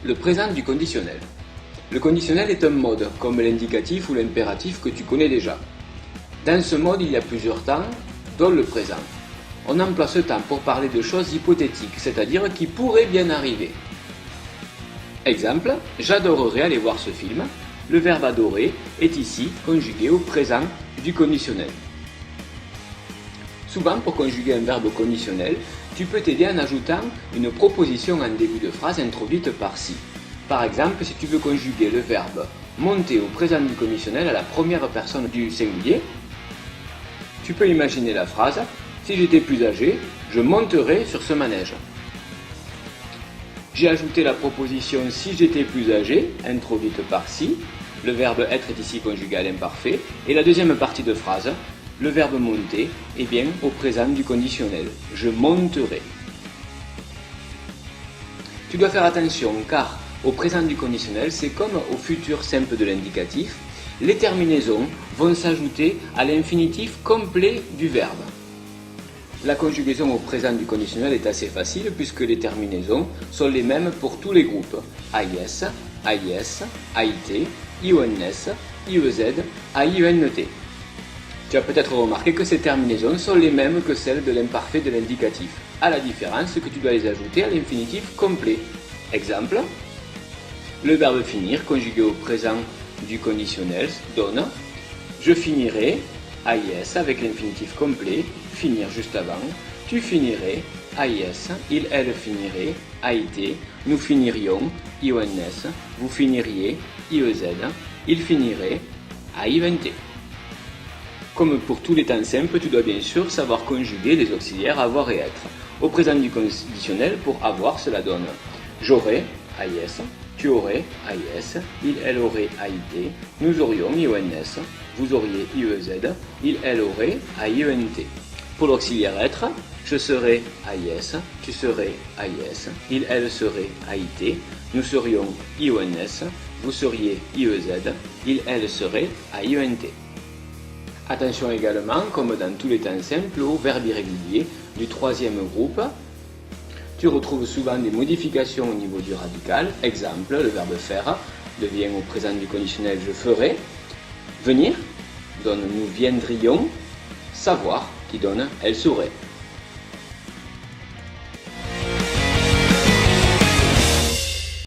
Le présent du conditionnel. Le conditionnel est un mode, comme l'indicatif ou l'impératif que tu connais déjà. Dans ce mode, il y a plusieurs temps, dont le présent. On emploie ce temps pour parler de choses hypothétiques, c'est-à-dire qui pourraient bien arriver. Exemple, j'adorerais aller voir ce film. Le verbe adorer est ici conjugué au présent du conditionnel. Souvent, pour conjuguer un verbe conditionnel, tu peux t'aider en ajoutant une proposition en début de phrase introduite par si. Par exemple, si tu veux conjuguer le verbe monter au présent du conditionnel à la première personne du singulier, tu peux imaginer la phrase « Si j'étais plus âgé, je monterais sur ce manège ». J'ai ajouté la proposition « si j'étais plus âgé » introduite par si. Le verbe être est ici conjugué à l'imparfait. Et la deuxième partie de phrase, le verbe monter est bien au présent du conditionnel. Je monterai. Tu dois faire attention car au présent du conditionnel, c'est comme au futur simple de l'indicatif, les terminaisons vont s'ajouter à l'infinitif complet du verbe. La conjugaison au présent du conditionnel est assez facile puisque les terminaisons sont les mêmes pour tous les groupes. AIS, AIS, AIT, IONS, IEZ, AIENT. Tu as peut-être remarqué que ces terminaisons sont les mêmes que celles de l'imparfait de l'indicatif, à la différence que tu dois les ajouter à l'infinitif complet. Exemple, le verbe finir conjugué au présent du conditionnel donne « Je finirai » AIS avec l'infinitif complet, finir juste avant, tu finirais, AIS, il, elle finirait, AIT, nous finirions, IONS, vous finiriez, IEZ, il finirait, AIVNT. Comme pour tous les temps simples, tu dois bien sûr savoir conjuguer les auxiliaires avoir et être. Au présent du conditionnel, pour avoir, cela donne j'aurais, AIS, tu aurais, AIS, il, elle aurait, AIT, nous aurions, IONS, vous auriez, IEZ, il, elle aurait, AIENT. Pour l'auxiliaire être, je serais, AIS, tu serais, AIS, il, elle serait, AIT, nous serions, IONS, vous seriez, IEZ, il, elle serait, AIENT. Attention également, comme dans tous les temps simples, au verbe irrégulier du troisième groupe. Tu retrouves souvent des modifications au niveau du radical. Exemple, le verbe faire devient au présent du conditionnel je ferai. Venir donne nous viendrions. Savoir qui donne elle saurait.